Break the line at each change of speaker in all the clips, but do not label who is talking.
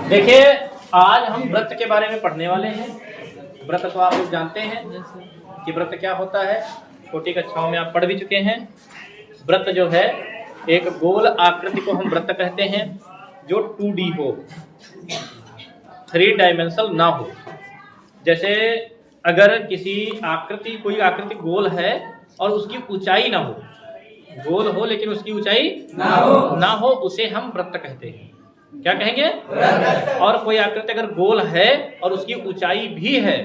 देखिए, आज हम व्रत के बारे में पढ़ने वाले हैं। व्रत तो आप लोग जानते हैं कि व्रत क्या होता है, छोटी कक्षाओं में आप पढ़ भी चुके हैं। व्रत जो है एक गोल आकृति को हम व्रत कहते हैं, जो 2D हो, 3 डायमेंशनल ना हो। जैसे अगर कोई आकृति गोल है और उसकी ऊंचाई ना हो, गोल हो लेकिन उसकी ऊंचाई ना हो, उसे हम व्रत कहते हैं। क्या कहेंगे? और कोई आकृति अगर गोल है और उसकी ऊंचाई भी है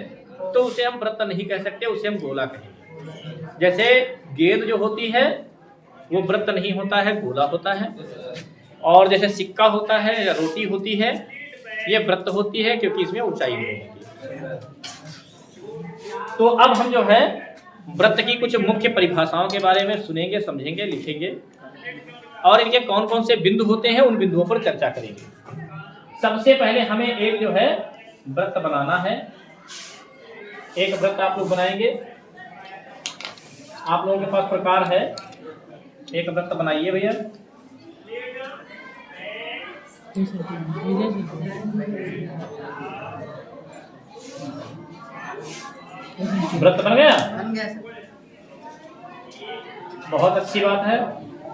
तो उसे हम व्रत नहीं कह सकते, उसे हम गोला कहेंगे। जैसे गेंद जो होती है वो व्रत नहीं होता है, गोला होता है। और जैसे सिक्का होता है या रोटी होती है, ये व्रत होती है क्योंकि इसमें ऊंचाई नहीं होती है। तो अब हम जो है व्रत की कुछ मुख्य परिभाषाओं के बारे में सुनेंगे, समझेंगे, लिखेंगे और इनके कौन कौन से बिंदु होते हैं उन बिंदुओं पर चर्चा करेंगे। सबसे पहले हमें एक जो है व्रत बनाना है। एक व्रत आप लोग बनाएंगे। आप लोगों के पास प्रकार है, एक व्रत बनाइए भैया। व्रत बन गया? बहुत अच्छी बात है,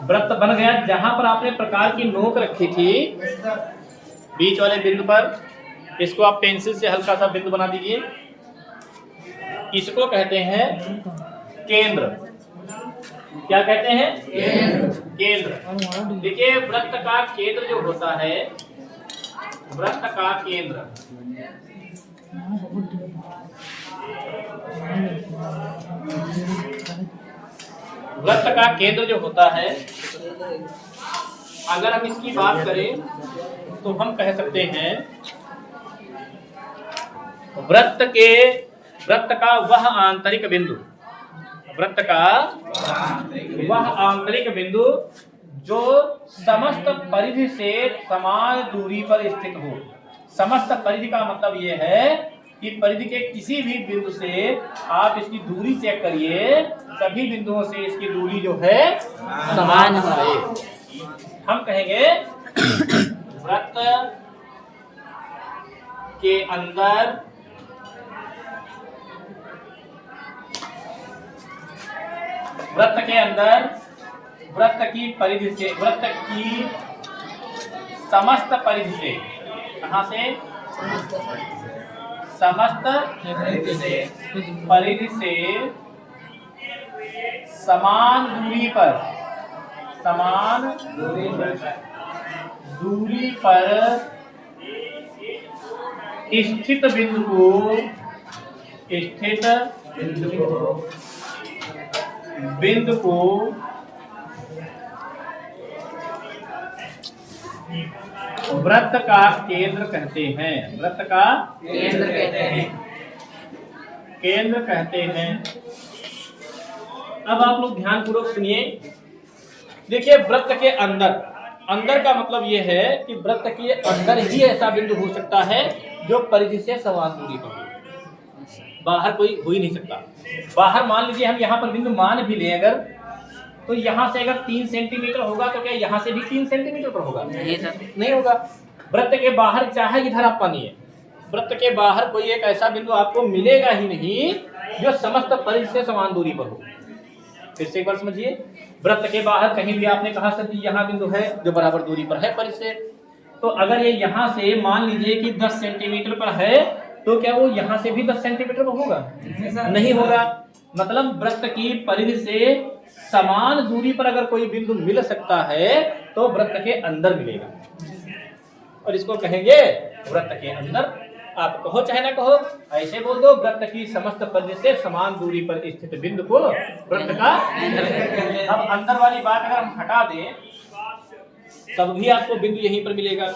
व्रत बन गया। जहां पर आपने प्रकार की नोक रखी थी बीच वाले बिंदु पर, इसको आप पेंसिल से हल्का सा बिंदु बना दीजिए। इसको कहते हैं केंद्र। क्या कहते हैं? केंद्र। देखिए, व्रत का केंद्र जो होता है, व्रत का केंद्र व्रत का केंद्र जो होता है, अगर हम इसकी बात करें तो हम कह सकते हैं व्रत का वह आंतरिक बिंदु, व्रत का वह आंतरिक बिंदु जो समस्त परिधि से समान दूरी पर स्थित हो। समस्त परिधि का मतलब यह है कि परिधि के किसी भी बिंदु से आप इसकी दूरी चेक करिए, सभी बिंदुओं से इसकी दूरी जो है समान है। हम कहेंगे व्रत के अंदर व्रत की परिधि से, व्रत की समस्त परिधि से, कहां से? समस्त परिधि से समान दूरी पर स्थित बिंदु को व्रत का केंद्र कहते हैं। व्रत का केंद्र कहते हैं। अब आप लोग ध्यान पूर्वक सुनिए। देखिए, व्रत के अंदर का मतलब यह है कि व्रत के अंदर ही ऐसा बिंदु हो सकता है जो परिधि से समान दूरी पर हो। बाहर कोई हो ही नहीं सकता। बाहर मान लीजिए हम यहाँ पर बिंदु मान भी लें अगर, तो यहाँ से अगर 3 सेंटीमीटर होगा तो क्या यहाँ से भी 3 सेंटीमीटर पर होगा? नहीं होगा। व्रत के बाहर चाहे इधर आप मानिए, व्रत के बाहर कोई एक ऐसा बिंदु आपको मिलेगा ही नहीं जो समस्त परिधि से समान दूरी पर हो। फिर से एक बार समझिए, व्रत के बाहर कहीं भी आपने कहा सर कि यहाँ बिंदु है जो बराबर दूरी पर है परिधि से, तो अगर ये यहाँ से मान लीजिए कि 10 सेंटीमीटर पर है तो क्या वो यहाँ से भी 10 सेंटीमीटर पर होगा? नहीं होगा। मतलब व्रत की परिधि से समान दूरी पर अगर कोई बिंदु मिल सकता है तो व्रत के अंदर मिलेगा, और इसको कहेंगे व्रत के अंदर। आप कहो चाहे ना कहो, ऐसे बोल दो, व्रत की समस्त परिधि से समान दूरी पर स्थित बिंदु को व्रत का अंदर। अब अंदर वाली बात अगर हम हटा दें तब भी आपको बिंदु यहीं पर मिलेगा,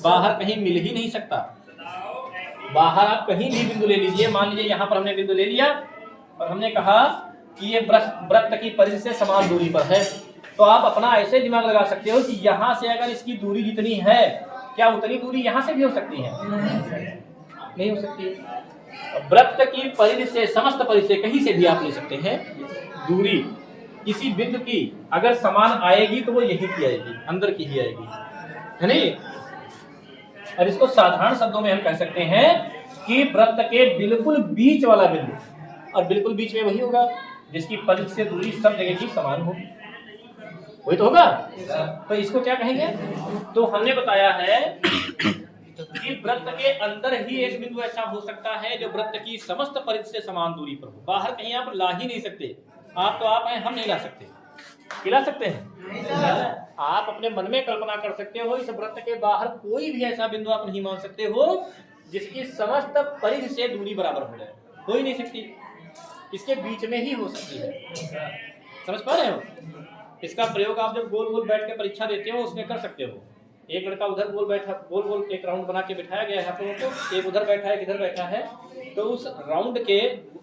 बाहर कहीं मिल ही नहीं सकता। बाहर आप कहीं भी बिंदु ले लीजिए, मान लीजिए यहाँ पर हमने बिंदु ले लिया और हमने कहा कि ये व्रत की परिधि से समान दूरी पर है, तो आप अपना ऐसे दिमाग लगा सकते हो कि यहाँ से अगर इसकी दूरी जितनी है, क्या उतनी दूरी यहाँ से भी हो सकती है? नहीं हो सकती। व्रत की परिधि से, समस्त परिधि से, कहीं से भी आप ले सकते हैं दूरी किसी बिंदु की अगर समान आएगी तो वो यही की आएगी, अंदर की ही आएगी, है नहीं? और इसको साधारण शब्दों में हम कह सकते हैं कि वृत्त के बिल्कुल बीच वाला बिंदु, और बिल्कुल बीच में वही होगा जिसकी परिधि से दूरी सब जगह की समान होगी, वही तो होगा। तो इसको क्या कहेंगे? तो हमने बताया है कि वृत्त के अंदर ही एक बिंदु ऐसा हो सकता है जो वृत्त की समस्त परिधि से समान दूरी पर हो। बाहर कहीं आप ला ही नहीं सकते, आप तो आप हैं, हम नहीं ला सकते। खिला सकते हैं? आप अपने मन में कल्पना कर सकते हो इस वृत्त के बाहर कोई भी ऐसा बिंदु आप नहीं मान सकते हो जिसकी समस्त परिधि से दूरी बराबर हो जाए, हो ही नहीं सकती, इसके बीच में ही हो सकती है। समझ पा रहे हो? इसका प्रयोग आप जब गोल गोल बैठ के परीक्षा देते हो उसमें कर सकते हो। एक लड़का उधर गोल बैठा, गोल गोल एक राउंड बना के बिठाया गया है आप लोगों को, एक उधर बैठा है, किधर बैठा है, तो उस राउंड के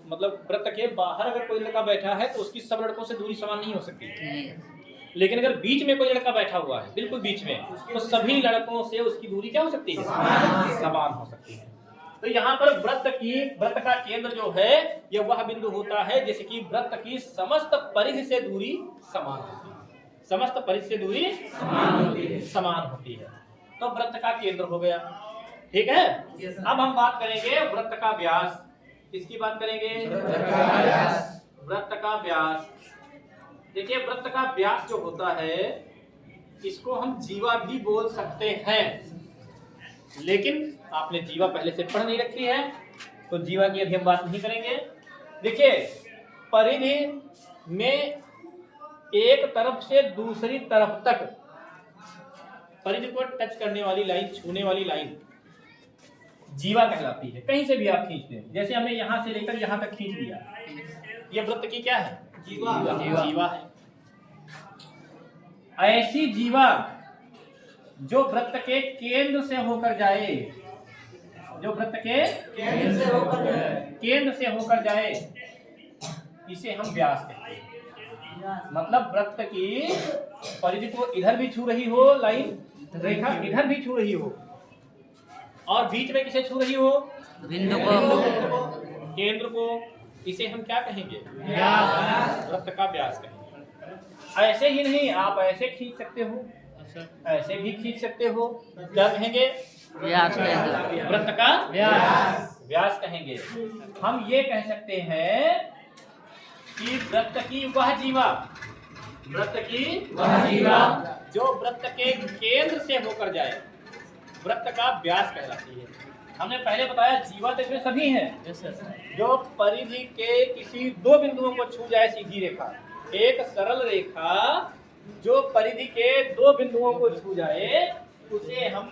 मतलब वृत्त के बाहर अगर कोई लड़का बैठा है तो उसकी सब लड़कों से दूरी समान नहीं हो सकती, लेकिन अगर बीच में कोई लड़का बैठा हुआ है बिल्कुल बीच में, तो सभी लड़कों से उसकी दूरी क्या हो सकती है? समान हो सकती है। तो यहाँ पर वृत्त का केंद्र जो है यह वह बिंदु होता है जैसे कि वृत्त की समस्त परिधि से दूरी समान होती है, समस्त परिधि से दूरी समान होती है। तो वृत्त का केंद्र हो गया, ठीक है। अब हम बात करेंगे वृत्त का व्यास। किसकी बात करेंगे? वृत्त का व्यास। देखिए वृत्त का व्यास जो होता है इसको हम जीवा भी बोल सकते हैं, लेकिन आपने जीवा पहले से पढ़ नहीं रखी है तो जीवा की अभी हम बात नहीं करेंगे। देखिए परिधि में एक तरफ से दूसरी तरफ तक परिधि को टच करने वाली लाइन, छूने वाली लाइन जीवा कहलाती है। कहीं से भी आप खींचते हैं, जैसे हमने यहां से लेकर यहां तक खींच लिया, ये वृत्त की क्या है? जीवा है। ऐसी जीवा जो वृत्त के केंद्र से होकर जाए, जो वृत्त के केंद्र से होकर जाए, इसे हम व्यास कहते हैं। मतलब वृत्त की परिधि को इधर भी छू रही हो लाइन, रेखा इधर भी छू रही हो, और बीच में किसे छू रही हो? बिंदु को, केंद्र को। इसे हम क्या कहेंगे? व्यास। वृत्त का व्यास कहेंगे। ऐसे ही नहीं, आप ऐसे खींच सकते हो, ऐसे भी खींच सकते हो, क्या कहेंगे? व्यास। वृत्त का व्यास कहेंगे। हम ये कह सकते हैं कि वृत्त की वह जीवा, वृत्त की वह जीवा जो वृत्त के केंद्र से होकर जाए, वृत्त का व्यास कहलाती है। हमने पहले बताया जीवा तो इसमें सभी हैं, जो परिधि के किसी दो बिंदुओं को छू जाए, सीधी रेखा, एक सरल रेखा जो परिधि के दो बिंदुओं को छू जाए, उसे हम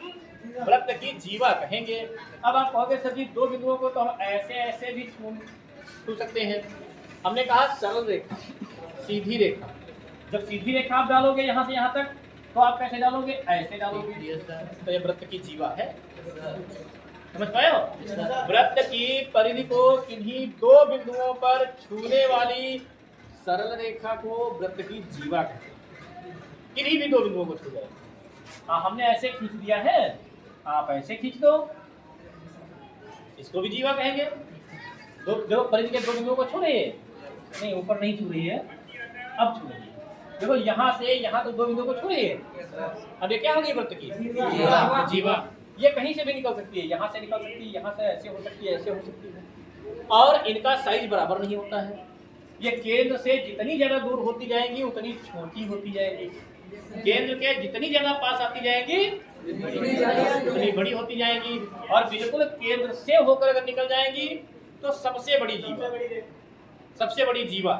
वृत्त की जीवा कहेंगे। अब आप कहोगे सर जी दो बिंदुओं को तो हम ऐसे ऐसे भी छू सकते हैं। हमने कहा सरल रेखा, सीधी रेखा। जब सीधी रेखा आप डालोगे यहाँ से यहाँ तक, तो आप कैसे डालोगे? ऐसे डालोगे, तो ये वृत्त की जीवा है। समझ पाए हो? वृत्त की परिधि को किन्हीं दो बिंदुओं पर छूने वाली सरल रेखा को वृत्त की जीवा कहते हैं। किन्हीं भी दो बिंदुओं को छू जाए। हमने ऐसे खींच दिया है, आप ऐसे खींच दो, इसको भी जीवा कहेंगे। दो परिधि के दो बिंदुओं को छू रही है, नहीं ऊपर नहीं छू रही है, अब छू रही है। देखो यहाँ से यहाँ तो दो बिंदुओं को छू रही है, अब ये क्या होगी? वृत्त की जीवा। ये कहीं से भी निकल सकती है, यहाँ से निकल सकती है, यहाँ से ऐसे हो सकती है, ऐसे हो सकती है, और इनका साइज बराबर नहीं होता है। ये केंद्र से जितनी ज्यादा दूर होती जाएंगी उतनी छोटी होती जाएगी, केंद्र के जितनी ज्यादा पास आती जाएगी उतनी बड़ी होती जाएगी, और बिल्कुल केंद्र से होकर अगर निकल जाएंगी तो सबसे बड़ी जीवा, सबसे बड़ी जीवा,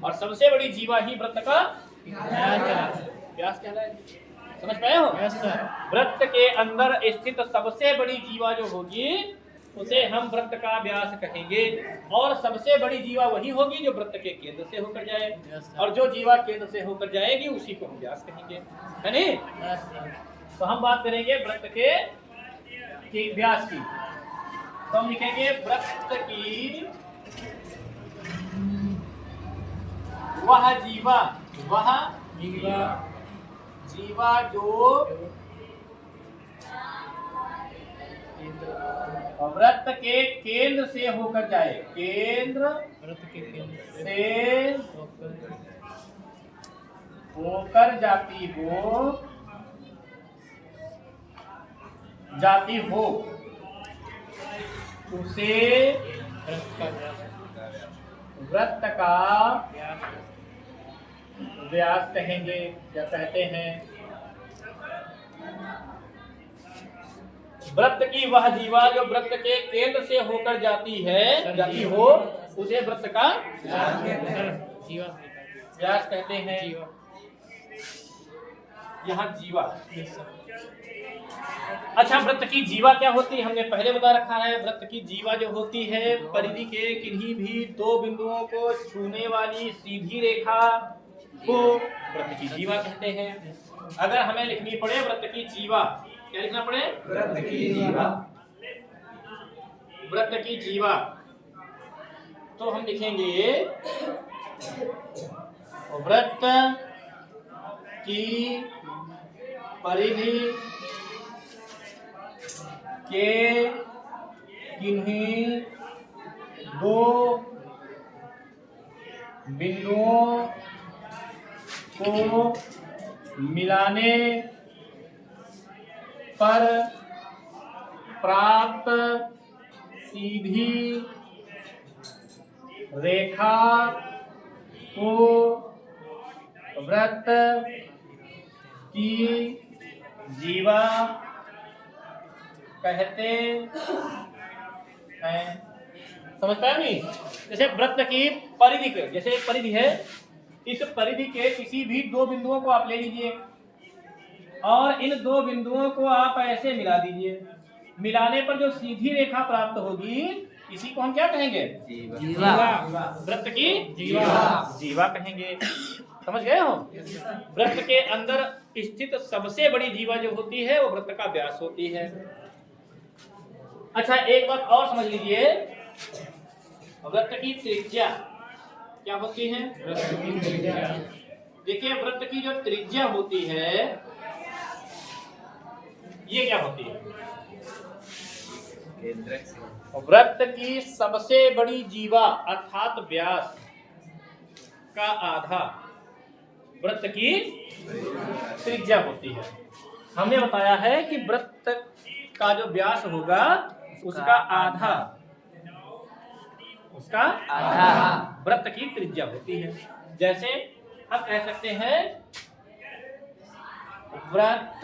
और सबसे बड़ी जीवा ही वृत्त का व्यास कहलाएगी। समझ पाए हो? वृत्त के अंदर स्थित सबसे बड़ी जीवा जो होगी उसे हम वृत्त का व्यास कहेंगे, और सबसे बड़ी जीवा वही होगी जो वृत्त के केंद्र से होकर जाए, और जो जीवा केंद्र से होकर जाएगी उसी को हम व्यास कहेंगे, है नहीं? तो हम बात करेंगे वृत्त के व्यास की। तो हम लिखेंगे वृत्त की वह जीवा, वह जीवा जो वृत्त के केंद्र से होकर जाए, केंद्र से होकर जाती हो, जाती हो उसे वृत्त का व्यास कहेंगे या कहते हैं। वृत्त की वह जीवा जो वृत्त के केंद्र से होकर जाती हो उसे वृत्त का व्यास कहते हैं। यहाँ जीवा। अच्छा, वृत्त की जीवा क्या होती है हमने पहले बता रखा है। वृत्त की जीवा जो होती है परिधि के किन्हीं भी दो बिंदुओं को छूने वाली सीधी रेखा को वृत्त की जीवा कहते हैं। अगर हमें लिखनी पड़े वृत्त की जीवा, क्या लिखना पड़े? वृत्त की जीवा। वृत्त की जीवा तो हम लिखेंगे वृत्त की परिधि के किन्हीं दो बिंदुओं को मिलाने पर प्राप्त सीधी रेखा को वृत्त की जीवा कहते हैं। समझ पाया नहीं? जैसे वृत्त की परिधि के, जैसे एक परिधि है, इस परिधि के किसी भी दो बिंदुओं को आप ले लीजिए और इन दो बिंदुओं को आप ऐसे मिला दीजिए। मिलाने पर जो सीधी रेखा प्राप्त होगी इसी को हम क्या कहेंगे? जीवा। वृत्त की जीवा कहेंगे। समझ गए हो? वृत्त के अंदर स्थित सबसे बड़ी जीवा जो होती है वो वृत्त का व्यास होती है। अच्छा, एक बात और समझ लीजिए, वृत्त की त्रिज्या क्या होती है? देखिए, वृत्त की जो त्रिज्या होती है ये क्या होती है? वृत्त की सबसे बड़ी जीवा अर्थात व्यास का आधा वृत्त की त्रिज्या होती है। हमने बताया है कि वृत्त का जो व्यास होगा उसका आधा वृत्त की त्रिज्या होती है। जैसे हम कह सकते हैं वृत्त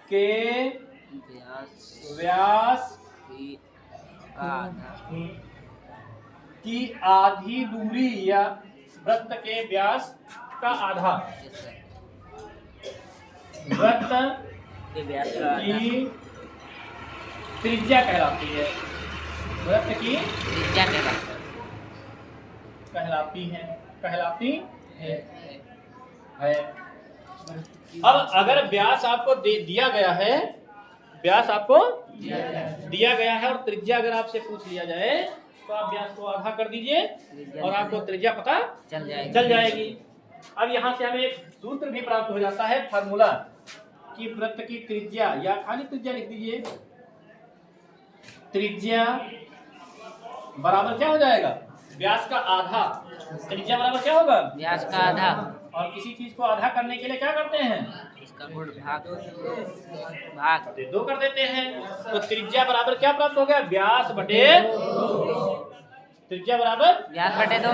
के व्यास की आधी दूरी या वृत्त के व्यास का आधा वृत्त की त्रिज्या कहलाती है। वृत्त की त्रिज्या कहलाती है। अब अगर व्यास आपको दिया गया है, व्यास आपको दिया गया है और त्रिज्या अगर आपसे पूछ लिया जाए तो आप व्यास को आधा कर दीजिए और आपको त्रिज्या पता चल जाएगी। अब यहाँ से हमें एक सूत्र भी प्राप्त हो जाता है, फार्मूला, कि वृत्त की त्रिज्या या खाली त्रिज्या लिख दीजिए। त्रिज्या बराबर क्या हो जाएगा? व्यास का आधा। त्रिज्या बराबर क्या होगा?
व्यास का आधा।
और किसी चीज को आधा करने के लिए क्या करते हैं?
इसका गुण भाग
2 कर देते हैं। तो त्रिज्या बराबर क्या प्राप्त हो गया? व्यास बटे त्रिज्या बराबर
व्यास बटे 2।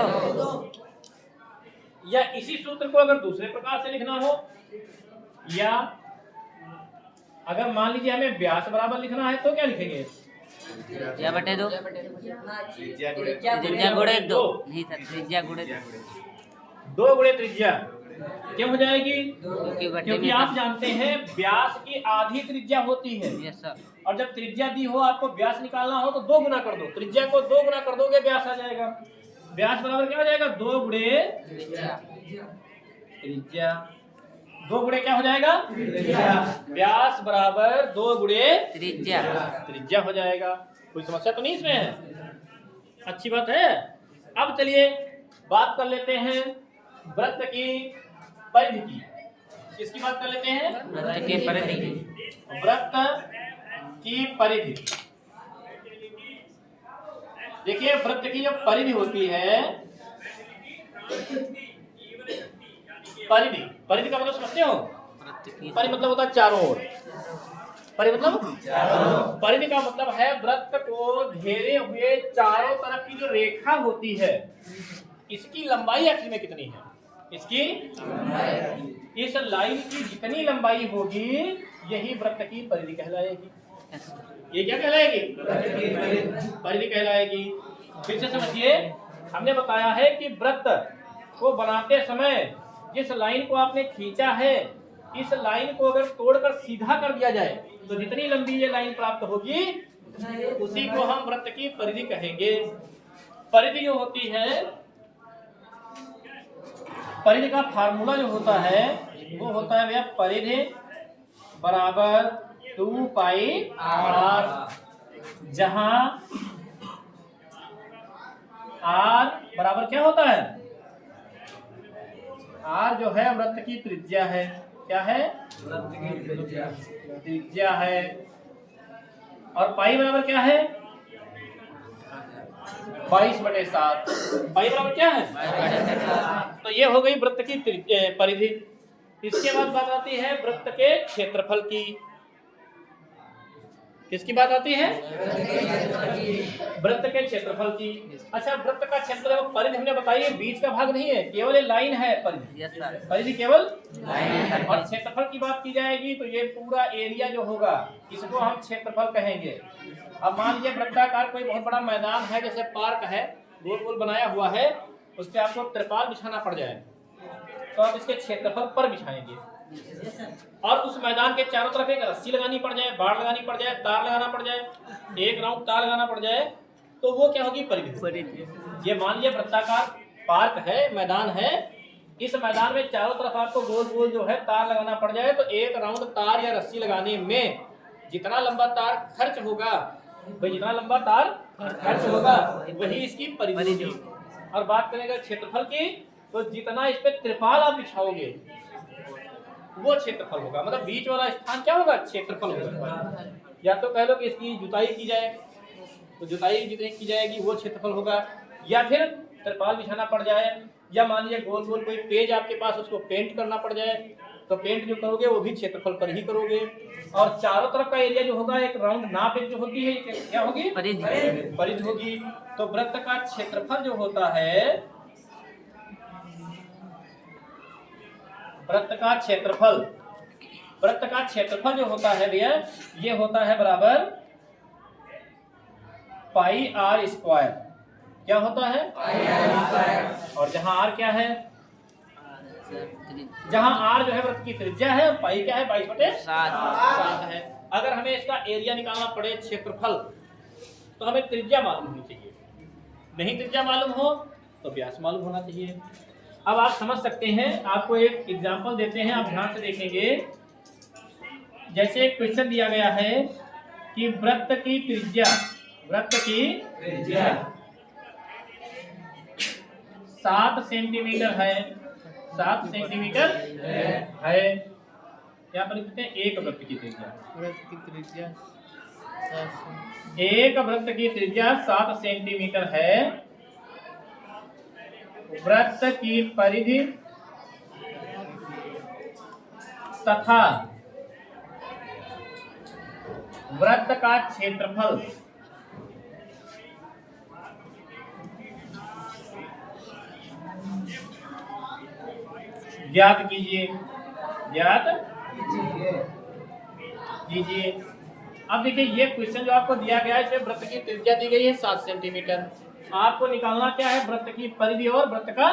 या इसी सूत्र को अगर दूसरे प्रकार से लिखना हो, या अगर मान लीजिए हमें व्यास बराबर लिखना है तो क्या लिखेंगे?
त्रिज्या बटे 2। त्रिज्या गुणे 2 नहीं सर, त्रिज्या गुणे
2 गुणे त्रिज्या क्यों हो जाएगी?
क्योंकि
आप जानते हैं व्यास की आधी त्रिज्या होती है।
Yes sir.
और जब त्रिज्या दी हो, आपको व्यास निकालना हो तो 2 गुना कर दो। त्रिज्या को 2 गुना कर दोगे व्यास आ जाएगा। व्यास बराबर क्या हो जाएगा? 2 गुणे त्रिज्या। 2 गुणे क्या हो जाएगा? व्यास बराबर 2 गुणे त्रिज्या हो जाएगा। कोई समस्या तो नहीं इसमें है? अच्छी बात है। अब चलिए बात कर लेते हैं वृत्त की परिधि की। किसकी बात कर लेते हैं?
वृत्त की परिधि।
वृत्त की परिधि। देखिए, वृत्त की जो परिधि होती है, परिधि का मतलब समझते हो? परिधि मतलब होता है चारों ओर। परिधि मतलब परिधि का मतलब है वृत्त को घेरे हुए चारों तरफ की जो रेखा होती है, इसकी लंबाई आखिर में कितनी है, इसकी इस लाइन की जितनी लंबाई होगी यही वृत्त की परिधि कहलाएगी। ये क्या कहलाएगी? परिधि कहलाएगी। फिर से समझिए, हमने बताया है कि वृत्त को बनाते समय जिस लाइन को आपने खींचा है, इस लाइन को अगर तोड़कर सीधा कर दिया जाए तो जितनी लंबी ये लाइन प्राप्त होगी उसी को हम वृत्त की परिधि कहेंगे। परिधि जो होती है, परिधि का फार्मूला जो होता है वो होता है भैया परिधि बराबर 2 पाई r, जहां r बराबर क्या होता है? r जो है वृत्त की त्रिज्या है। क्या है? त्रिज्या है। और पाई बराबर क्या है? 22/7। पाई बराबर क्या है? तो ये हो गई वृत्त की परिधि। इसके बाद बात आती है वृत्त के क्षेत्रफल की। किसकी बात आती है? वृत्त के क्षेत्रफल की। अच्छा, वृत्त का क्षेत्र परिधि हमने बताई है, बीच का भाग नहीं है, केवल ये लाइन है परिधि। परिधि केवल लाइन है। और क्षेत्रफल की बात की जाएगी तो ये पूरा एरिया जो होगा इसको हम क्षेत्रफल कहेंगे। अब मान लीजिए वृत्ताकार कोई बहुत बड़ा मैदान है, जैसे पार्क है, गोल गोल बनाया हुआ है, उस पर आपको त्रिपाल बिछाना पड़ जाए तो आप इसके क्षेत्रफल पर बिछाएंगे। और उस मैदान के चारों तरफ एक रस्सी लगानी पड़ जाए, बाड़ लगानी पड़ जाए, तार लगाना पड़ जाए, एक राउंड तार लगाना पड़ जाए, तो वो क्या होगी? परिधि। ये मान लीजिए वृत्ताकार पार्क है, मैदान है, इस मैदान में चारों तरफ आपको गोल गोल जो है तार लगाना पड़ जाए तो एक राउंड तार या रस्सी लगाने में जितना लंबा तार खर्च होगा, भाई जितना लंबा तार खर्च होगा वही इसकी परिधि। और बात करेंगे क्षेत्रफल की, तो जितना इस पे त्रिपाल आप बिछाओगे वो क्षेत्रफल होगा। मतलब बीच वाला स्थान क्या होगा? क्षेत्रफल होगा। या तो कह लो कि इसकी जुताई की जाए तो जुताई जितनी की जाएगी वो क्षेत्रफल होगा, या फिर त्रिपाल बिछाना पड़ जाए, या मान लीजिए गोल गोल कोई पेज आपके पास, उसको पेंट करना पड़ जाए तो पेंट जो करोगे वो भी क्षेत्रफल पर ही करोगे। और चारों तरफ का एरिया जो होगा, एक राउंड नाप जो होती है क्या होगी? परिधि होगी। तो वृत्त का क्षेत्रफल जो होता है, वृत्त का क्षेत्रफल जो होता है भैया, ये होता है बराबर पाई r स्क्वायर। क्या होता है? और जहां r क्या है? जहां r जो है वृत्त की त्रिज्या है, पाई क्या है? 22/7 है। अगर हमें इसका एरिया निकालना पड़े, क्षेत्रफल, तो हमें त्रिज्या मालूम होनी चाहिए। नहीं त्रिज्या मालूम हो तो व्यास मालूम होना चाहिए। अब आप समझ सकते हैं, आपको एक एग्जांपल देते हैं, आप ध्यान से देखेंगे। जैसे एक क्वेश्चन दिया गया है कि वृत्त की त्रिज्या 7 सेंटीमीटर है। 7 सेंटीमीटर है। क्या पर लिखते हैं? एक वृत्त की त्रिज्या। एक वृत्त की त्रिज्या 7 सेंटीमीटर है। वृत्त की परिधि तथा वृत्त का क्षेत्रफल ज्ञात कीजिए। अब देखिए, ये क्वेश्चन जो आपको दिया गया है, इसमें वृत्त की त्रिज्या दी गई है 7 सेंटीमीटर। आपको निकालना क्या है? वृत्त की परिधि और वृत्त का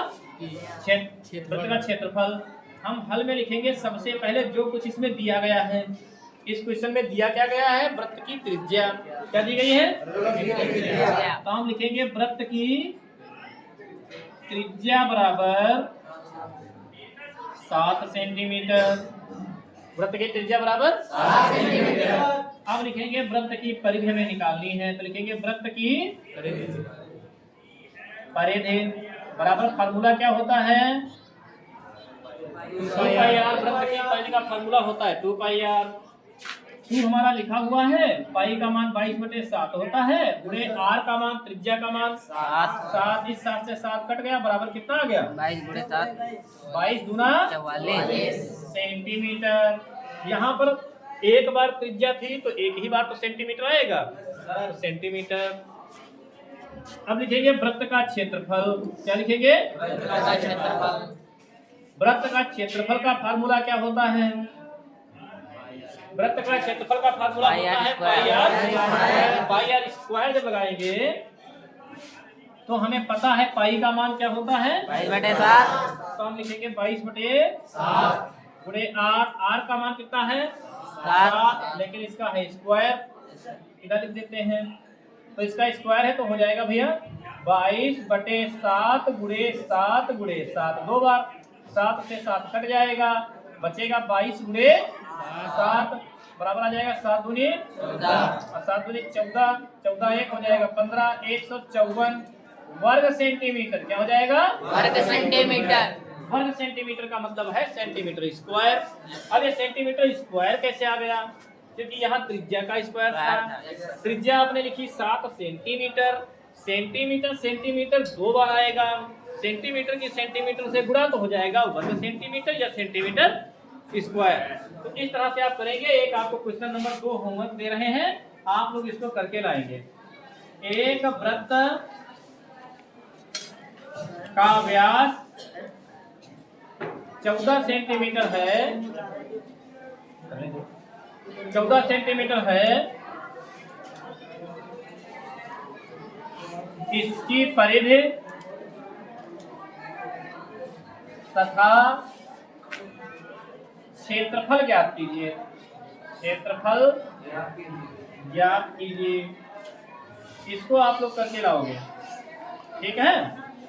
क्षेत्रफल। हम हल में लिखेंगे सबसे पहले जो कुछ इसमें दिया गया है। इस क्वेश्चन में दिया क्या गया है? वृत्त की त्रिज्या। क्या दी गई है? तो हम लिखेंगे वृत्त की त्रिज्या बराबर 7 सेंटीमीटर। वृत्त की त्रिज्या बराबर 7 सेंटीमीटर। अब लिखेंगे वृत्त की परिधि हमें निकालनी है, तो लिखेंगे वृत्त की परिधि बराबर, फार्मूला क्या होता है? 2 पाई r। वृत्त की परिधि का फार्मूला होता है 2 पाई r। हमारा लिखा हुआ है, पाई का मान 22/7 होता है, गुणे r का मान, त्रिज्या का मान 7। इस 7 से 7 कट गया, बराबर कितना आ गया?
22/7
22 दूना 44 सेंटीमीटर। यहाँ पर एक बार त्रिज्या थी तो एक ही बार तो सेंटीमीटर आएगा, तो सेंटीमीटर। अब लिखेंगे वृत्त का क्षेत्रफल। क्या लिखेंगे? वृत्त का क्षेत्रफल का फार्मूला क्या होता है? वृत्त का क्षेत्रफल का फार्मूला होता है पाई आर स्क्वायर। जब लगाएंगे तो हमें पता है पाई का मान क्या होता है?
22/7।
तो हम लिखेंगे 22/7 गुणे आर। आर का मान कितना है? 7, लेकिन इसका है स्क्वायर, इधर लिख देते हैं। तो इसका स्क्वायर है तो हो जाएगा भैया 22/7 गुणे 7 गुणे 7, 2 बार 7 से 7 कट जाएगा, बचेगा 22 गुणे 7 बराबर आ जाएगा 7 दूनी 7 दूनी 14, 14 1 हो जाएगा 15, 154 वर्ग सेंटीमीटर। क्या हो जाएगा?
वर्ग सेंटीमीटर।
वर्ग सेंटीमीटर का मतलब है सेंटीमीटर स्क्वायर। अब ये सेंटीमीटर स्क्वायर कैसे आ गया? क्योंकि यहाँ त्रिज्या का स्क्वायर था। त्रिज्या आपने लिखी 7 सेंटीमीटर। सेंटीमीटर सेंटीमीटर 2 बार आएगा, सेंटीमीटर की सेंटीमीटर से गुणा तो हो जाएगा वर्ग सेंटीमीटर या सेंटीमीटर स्क्वायर। तो इस तरह से आप करेंगे। एक आपको क्वेश्चन नंबर 2 होमवर्क दे रहे हैं, आप लोग इसको करके लाएंगे। एक वृत्त का व्यास 14 सेंटीमीटर है, 14 सेंटीमीटर है। इसकी परिधि तथा क्षेत्रफल ज्ञात कीजिए। क्षेत्रफल ज्ञात कीजिए। इसको आप लोग करके लाओगे, ठीक है?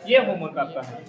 ये होमवर्क आपका है।